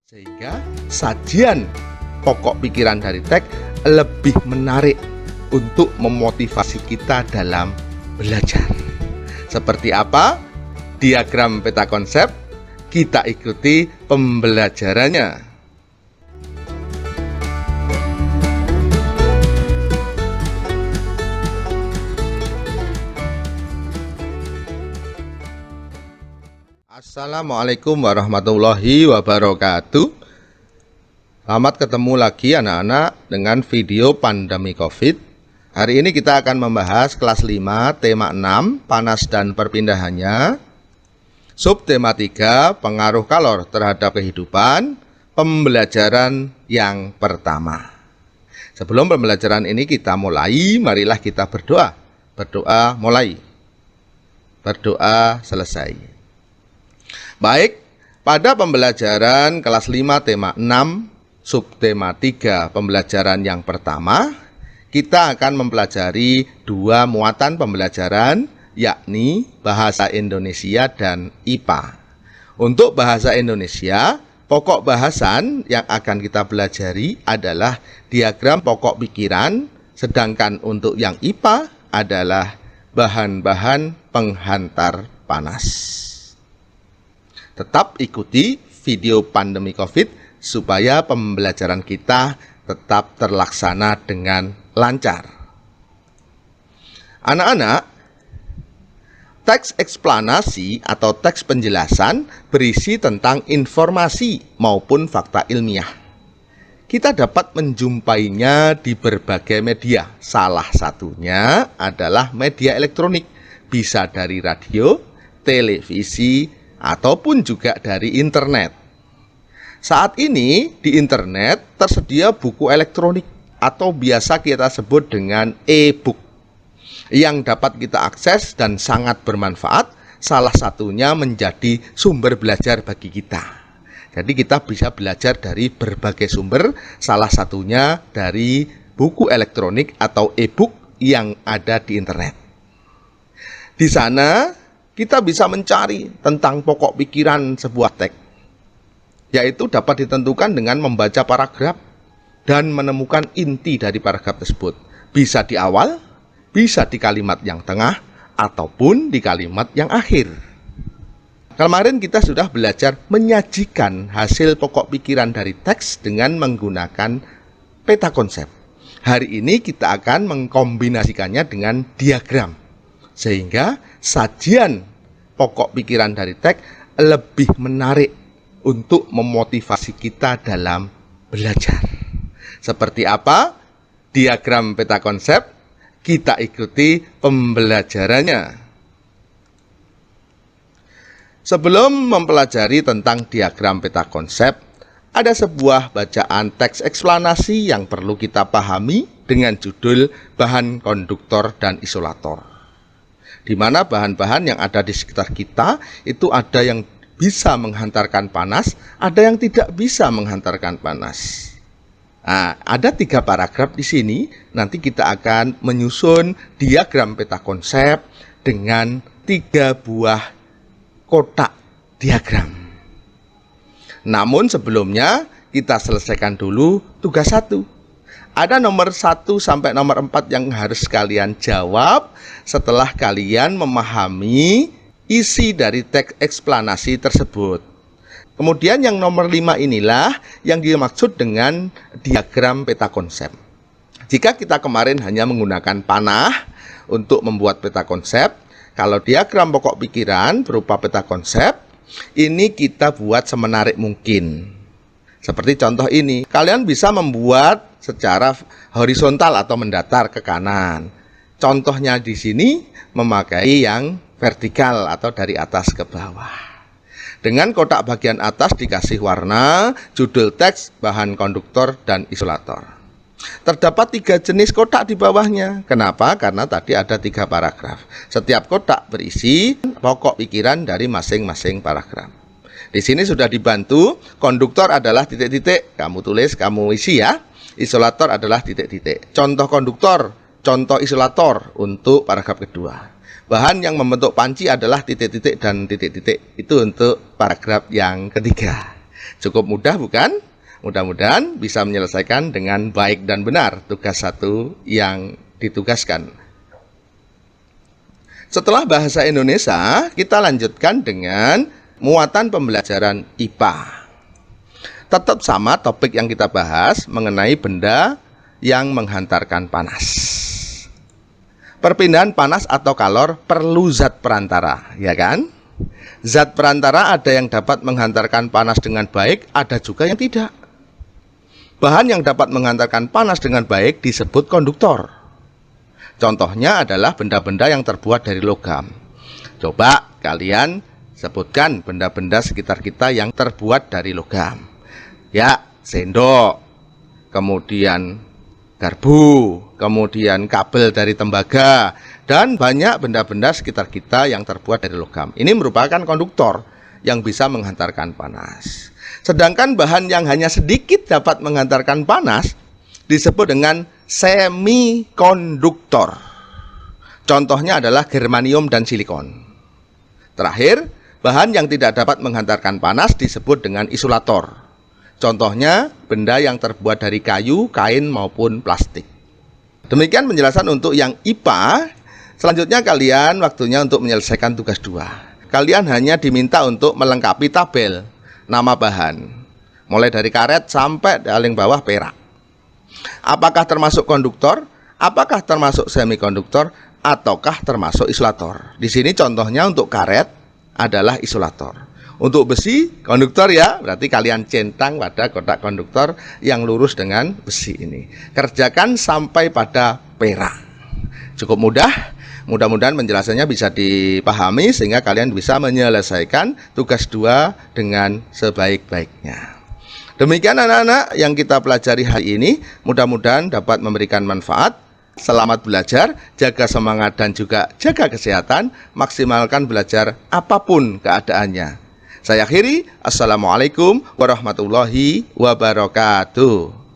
Sehingga sajian pokok pikiran dari teks lebih menarik untuk memotivasi kita dalam belajar. Seperti apa diagram peta konsep? Kita ikuti pembelajarannya. Assalamualaikum warahmatullahi wabarakatuh. Selamat ketemu lagi anak-anak dengan video pandemi COVID. Hari ini kita akan membahas kelas 5 tema 6 panas dan perpindahannya. Subtema 3 pengaruh kalor terhadap kehidupan. Pembelajaran yang pertama. Sebelum pembelajaran ini kita mulai, marilah kita berdoa. Berdoa mulai. Berdoa selesai. Baik, pada pembelajaran kelas 5 tema 6 subtema 3 pembelajaran yang pertama, kita akan mempelajari dua muatan pembelajaran, yakni bahasa Indonesia dan IPA. Untuk bahasa Indonesia, pokok bahasan yang akan kita pelajari adalah diagram pokok pikiran, sedangkan untuk yang IPA adalah bahan-bahan penghantar panas. Tetap ikuti video pandemi COVID supaya pembelajaran kita tetap terlaksana dengan lancar. Anak-anak, teks eksplanasi atau teks penjelasan berisi tentang informasi maupun fakta ilmiah. Kita dapat menjumpainya di berbagai media. Salah satunya adalah media elektronik, bisa dari radio, televisi, ataupun juga dari internet. Saat ini di internet tersedia buku elektronik atau biasa kita sebut dengan e-book yang dapat kita akses dan sangat bermanfaat. Salah satunya menjadi sumber belajar bagi kita. Jadi kita bisa belajar dari berbagai sumber, salah satunya dari buku elektronik atau e-book yang ada di internet. Di sana kita bisa mencari tentang pokok pikiran sebuah teks, yaitu dapat ditentukan dengan membaca paragraf dan menemukan inti dari paragraf tersebut. Bisa di awal, bisa di kalimat yang tengah, ataupun di kalimat yang akhir. Kemarin kita sudah belajar menyajikan hasil pokok pikiran dari teks dengan menggunakan peta konsep. Hari ini kita akan mengkombinasikannya dengan diagram, sehingga sajian pokok pikiran dari teks lebih menarik untuk memotivasi kita dalam belajar. Seperti apa diagram peta konsep? Kita ikuti pembelajarannya. Sebelum mempelajari tentang diagram peta konsep, ada sebuah bacaan teks eksplanasi yang perlu kita pahami dengan judul bahan konduktor dan isolator. Di mana bahan-bahan yang ada di sekitar kita itu ada yang bisa menghantarkan panas, ada yang tidak bisa menghantarkan panas. Nah, ada 3 paragraf di sini. Nanti kita akan menyusun diagram peta konsep dengan 3 buah kotak diagram. Namun sebelumnya kita selesaikan dulu tugas 1. Ada nomor 1 sampai nomor 4 yang harus kalian jawab setelah kalian memahami isi dari teks eksplanasi tersebut. Kemudian yang nomor 5 inilah yang dimaksud dengan diagram peta konsep. Jika kita kemarin hanya menggunakan panah untuk membuat peta konsep, kalau diagram pokok pikiran berupa peta konsep, ini kita buat semenarik mungkin. Seperti contoh ini, kalian bisa membuat secara horizontal atau mendatar ke kanan. Contohnya di sini memakai yang vertikal atau dari atas ke bawah. Dengan kotak bagian atas dikasih warna, judul teks, bahan konduktor, dan isolator. Terdapat 3 jenis kotak di bawahnya. Kenapa? Karena tadi ada 3 paragraf. Setiap kotak berisi pokok pikiran dari masing-masing paragraf. Di sini sudah dibantu, konduktor adalah titik-titik, kamu tulis, kamu isi ya. Isolator adalah titik-titik. Contoh konduktor, contoh isolator untuk paragraf kedua. Bahan yang membentuk panci adalah titik-titik dan titik-titik. Itu untuk paragraf yang ketiga. Cukup mudah bukan? Mudah-mudahan bisa menyelesaikan dengan baik dan benar tugas satu yang ditugaskan. Setelah bahasa Indonesia, kita lanjutkan dengan muatan pembelajaran IPA. Tetap sama topik yang kita bahas mengenai benda yang menghantarkan panas. Perpindahan panas atau kalor perlu zat perantara, ya kan? Zat perantara ada yang dapat menghantarkan panas dengan baik, ada juga yang tidak. Bahan yang dapat menghantarkan panas dengan baik disebut konduktor. Contohnya adalah benda-benda yang terbuat dari logam. Coba kalian sebutkan benda-benda sekitar kita yang terbuat dari logam. Ya, sendok, kemudian garpu, kemudian kabel dari tembaga, dan banyak benda-benda sekitar kita yang terbuat dari logam. Ini merupakan konduktor yang bisa menghantarkan panas. Sedangkan bahan yang hanya sedikit dapat menghantarkan panas disebut dengan semikonduktor. Contohnya adalah germanium dan silikon. Terakhir, bahan yang tidak dapat menghantarkan panas disebut dengan isolator. Contohnya, benda yang terbuat dari kayu, kain, maupun plastik. Demikian penjelasan untuk yang IPA. Selanjutnya kalian waktunya untuk menyelesaikan tugas 2. Kalian hanya diminta untuk melengkapi tabel nama bahan, mulai dari karet sampai paling bawah perak. Apakah termasuk konduktor? Apakah termasuk semikonduktor? Ataukah termasuk isolator? Di sini contohnya untuk karet adalah isolator. Untuk besi, konduktor ya, berarti kalian centang pada kotak konduktor yang lurus dengan besi ini. Kerjakan sampai pada perak. Cukup mudah, mudah-mudahan penjelasannya bisa dipahami sehingga kalian bisa menyelesaikan tugas 2 dengan sebaik-baiknya. Demikian anak-anak yang kita pelajari hari ini, mudah-mudahan dapat memberikan manfaat. Selamat belajar, jaga semangat dan juga jaga kesehatan, maksimalkan belajar apapun keadaannya. Saya akhiri, Assalamualaikum warahmatullahi wabarakatuh.